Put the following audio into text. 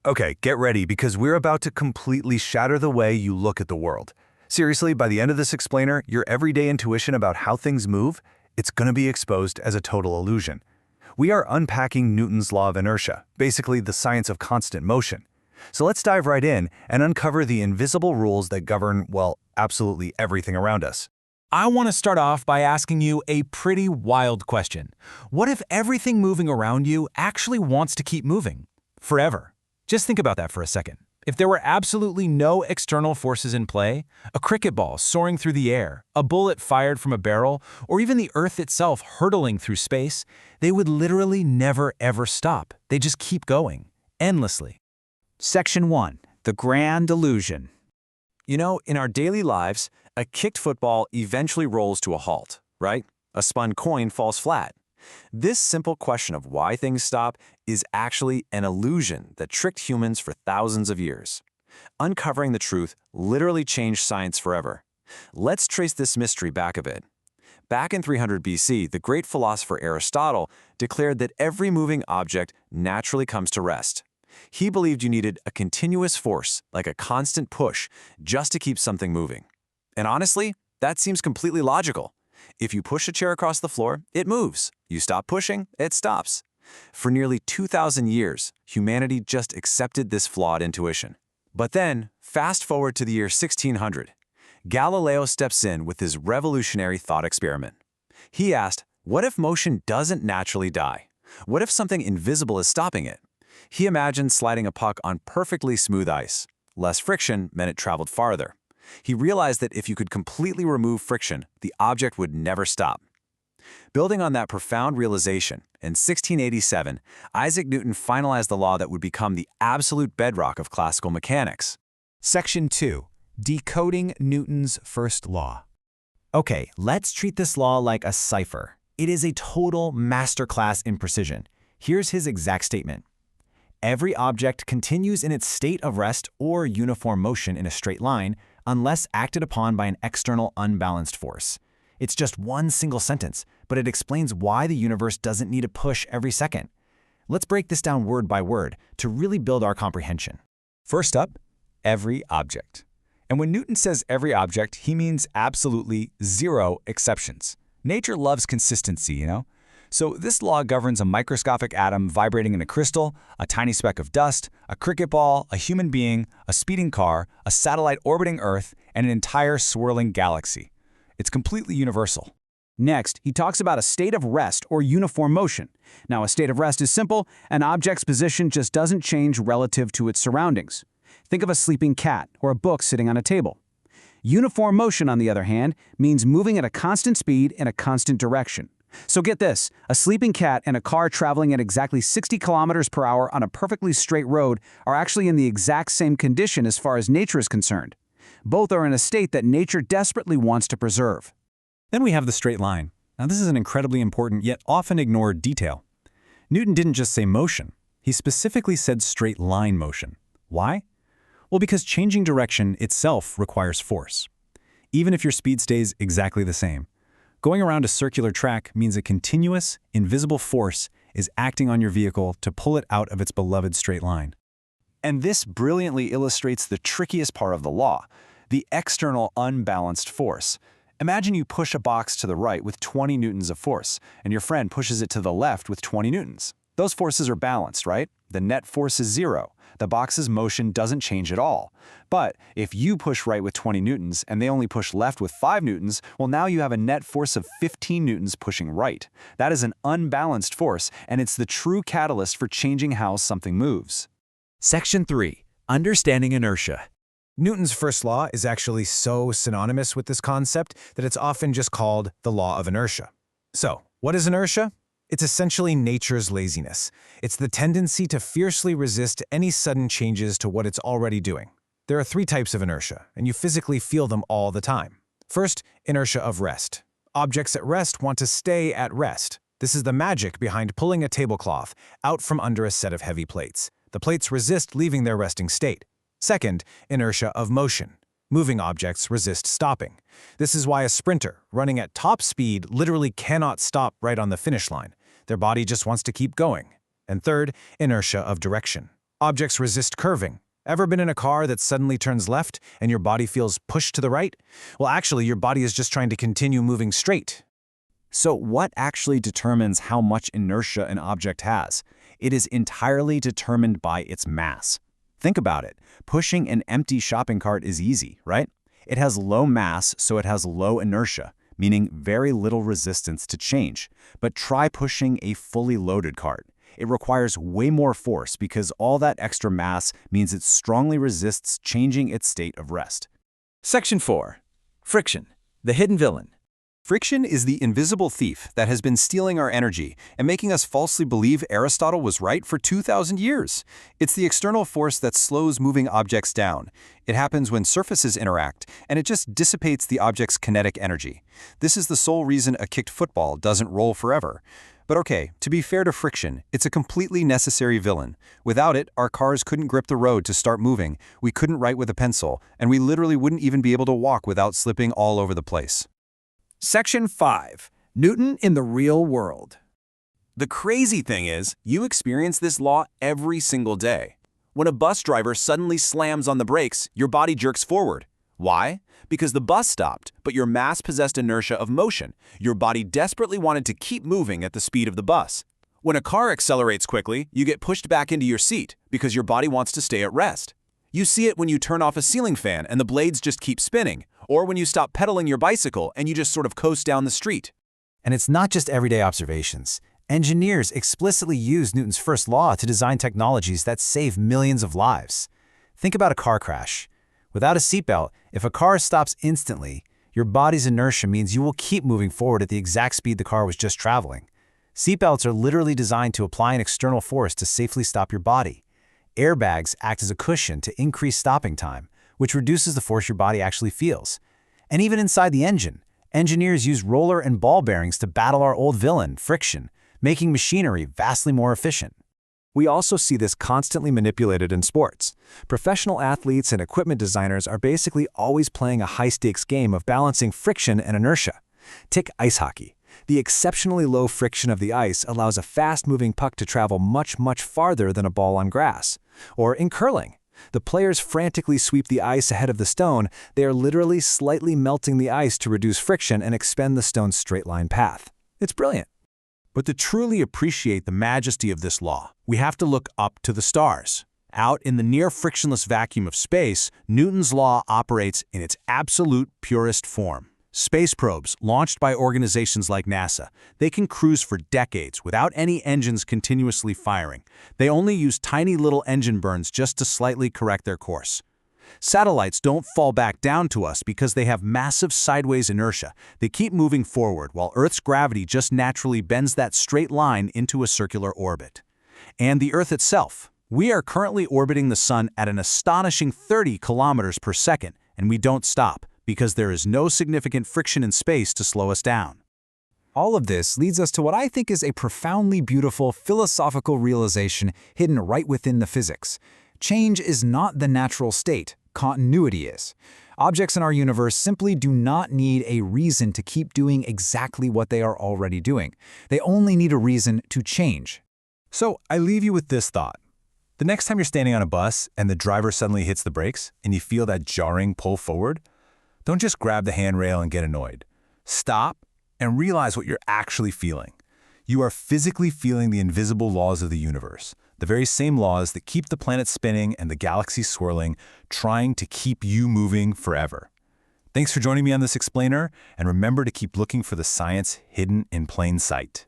Okay, get ready because we're about to completely shatter the way you look at the world. Seriously, by the end of this explainer, your everyday intuition about how things move, it's going to be exposed as a total illusion. We are unpacking Newton's law of inertia, basically the science of constant motion. So let's dive right in and uncover the invisible rules that govern, well, absolutely everything around us. I want to start off by asking you a pretty wild question. What if everything moving around you actually wants to keep moving? Forever. Just think about that for a second. If there were absolutely no external forces in play, a cricket ball soaring through the air, a bullet fired from a barrel, or even the Earth itself hurtling through space, they would literally never ever stop. They just keep going, endlessly. Section 1. The Grand Illusion. You know, in our daily lives, a kicked football eventually rolls to a halt, right? A spun coin falls flat. This simple question of why things stop is actually an illusion that tricked humans for thousands of years. Uncovering the truth literally changed science forever. Let's trace this mystery back a bit. Back in 300 BC, the great philosopher Aristotle declared that every moving object naturally comes to rest. He believed you needed a continuous force, like a constant push, just to keep something moving. And honestly, that seems completely logical. If you push a chair across the floor, it moves. You stop pushing, it stops. For nearly 2,000 years, humanity just accepted this flawed intuition. But then, fast forward to the year 1600. Galileo steps in with his revolutionary thought experiment. He asked, what if motion doesn't naturally die? What if something invisible is stopping it? He imagined sliding a puck on perfectly smooth ice. Less friction meant it traveled farther. He realized that if you could completely remove friction, the object would never stop. Building on that profound realization, in 1687, Isaac Newton finalized the law that would become the absolute bedrock of classical mechanics. Section 2. Decoding Newton's first law. Okay, let's treat this law like a cipher. It is a total masterclass in precision. Here's his exact statement. Every object continues in its state of rest or uniform motion in a straight line unless acted upon by an external unbalanced force. It's just one single sentence, but it explains why the universe doesn't need a push every second. Let's break this down word by word to really build our comprehension. First up, every object. And when Newton says every object, he means absolutely zero exceptions. Nature loves consistency, you know? So this law governs a microscopic atom vibrating in a crystal, a tiny speck of dust, a cricket ball, a human being, a speeding car, a satellite orbiting Earth, and an entire swirling galaxy. It's completely universal. Next, he talks about a state of rest or uniform motion. Now, a state of rest is simple. An object's position just doesn't change relative to its surroundings. Think of a sleeping cat or a book sitting on a table. Uniform motion, on the other hand, means moving at a constant speed in a constant direction. So get this, a sleeping cat and a car traveling at exactly 60 kilometers per hour on a perfectly straight road are actually in the exact same condition as far as nature is concerned. Both are in a state that nature desperately wants to preserve. Then we have the straight line. Now this is an incredibly important yet often ignored detail. Newton didn't just say motion. He specifically said straight line motion. Why? Well, because changing direction itself requires force. Even if your speed stays exactly the same. Going around a circular track means a continuous, invisible force is acting on your vehicle to pull it out of its beloved straight line. And this brilliantly illustrates the trickiest part of the law, the external unbalanced force. Imagine you push a box to the right with 20 newtons of force, and your friend pushes it to the left with 20 newtons. Those forces are balanced, right? The net force is zero. The box's motion doesn't change at all. But if you push right with 20 newtons and they only push left with 5 newtons, well, now you have a net force of 15 newtons pushing right. That is an unbalanced force, and it's the true catalyst for changing how something moves. Section 3. Understanding inertia. Newton's first law is actually so synonymous with this concept that it's often just called the law of inertia. So, what is inertia? It's essentially nature's laziness. It's the tendency to fiercely resist any sudden changes to what it's already doing. There are 3 types of inertia, and you physically feel them all the time. First, inertia of rest. Objects at rest want to stay at rest. This is the magic behind pulling a tablecloth out from under a set of heavy plates. The plates resist leaving their resting state. Second, inertia of motion. Moving objects resist stopping. This is why a sprinter, running at top speed, literally cannot stop right on the finish line. Their body just wants to keep going. And third, inertia of direction. Objects resist curving. Ever been in a car that suddenly turns left and your body feels pushed to the right? Well, actually, your body is just trying to continue moving straight. So what actually determines how much inertia an object has? It is entirely determined by its mass. Think about it. Pushing an empty shopping cart is easy, right? It has low mass, so it has low inertia, meaning very little resistance to change. But try pushing a fully loaded cart. It requires way more force because all that extra mass means it strongly resists changing its state of rest. Section 4. Friction, the hidden villain. Friction is the invisible thief that has been stealing our energy and making us falsely believe Aristotle was right for 2,000 years. It's the external force that slows moving objects down. It happens when surfaces interact, and it just dissipates the object's kinetic energy. This is the sole reason a kicked football doesn't roll forever. But okay, to be fair to friction, it's a completely necessary villain. Without it, our cars couldn't grip the road to start moving, we couldn't write with a pencil, and we literally wouldn't even be able to walk without slipping all over the place. Section 5. Newton in the real world. The crazy thing is, you experience this law every single day. When a bus driver suddenly slams on the brakes, your body jerks forward. Why? Because the bus stopped, but your mass-possessed inertia of motion. Your body desperately wanted to keep moving at the speed of the bus. When a car accelerates quickly, you get pushed back into your seat because your body wants to stay at rest. You see it when you turn off a ceiling fan and the blades just keep spinning, or when you stop pedaling your bicycle and you just sort of coast down the street. And it's not just everyday observations. Engineers explicitly use Newton's first law to design technologies that save millions of lives. Think about a car crash. Without a seatbelt, if a car stops instantly, your body's inertia means you will keep moving forward at the exact speed the car was just traveling. Seatbelts are literally designed to apply an external force to safely stop your body. Airbags act as a cushion to increase stopping time, which reduces the force your body actually feels. And even inside the engine, engineers use roller and ball bearings to battle our old villain, friction, making machinery vastly more efficient. We also see this constantly manipulated in sports. Professional athletes and equipment designers are basically always playing a high-stakes game of balancing friction and inertia. Take ice hockey. The exceptionally low friction of the ice allows a fast-moving puck to travel much, much farther than a ball on grass. Or in curling, the players frantically sweep the ice ahead of the stone. They are literally slightly melting the ice to reduce friction and expend the stone's straight-line path. It's brilliant. But to truly appreciate the majesty of this law, we have to look up to the stars. Out in the near-frictionless vacuum of space, Newton's law operates in its absolute purest form. Space probes, launched by organizations like NASA, they can cruise for decades without any engines continuously firing. They only use tiny little engine burns just to slightly correct their course. Satellites don't fall back down to us because they have massive sideways inertia. They keep moving forward while Earth's gravity just naturally bends that straight line into a circular orbit. And the Earth itself. We are currently orbiting the Sun at an astonishing 30 kilometers per second, and we don't stop because there is no significant friction in space to slow us down. All of this leads us to what I think is a profoundly beautiful philosophical realization hidden right within the physics. Change is not the natural state, continuity is. Objects in our universe simply do not need a reason to keep doing exactly what they are already doing. They only need a reason to change. So I leave you with this thought. The next time you're standing on a bus and the driver suddenly hits the brakes and you feel that jarring pull forward, don't just grab the handrail and get annoyed. Stop and realize what you're actually feeling. You are physically feeling the invisible laws of the universe, the very same laws that keep the planet spinning and the galaxy swirling, trying to keep you moving forever. Thanks for joining me on this explainer, and remember to keep looking for the science hidden in plain sight.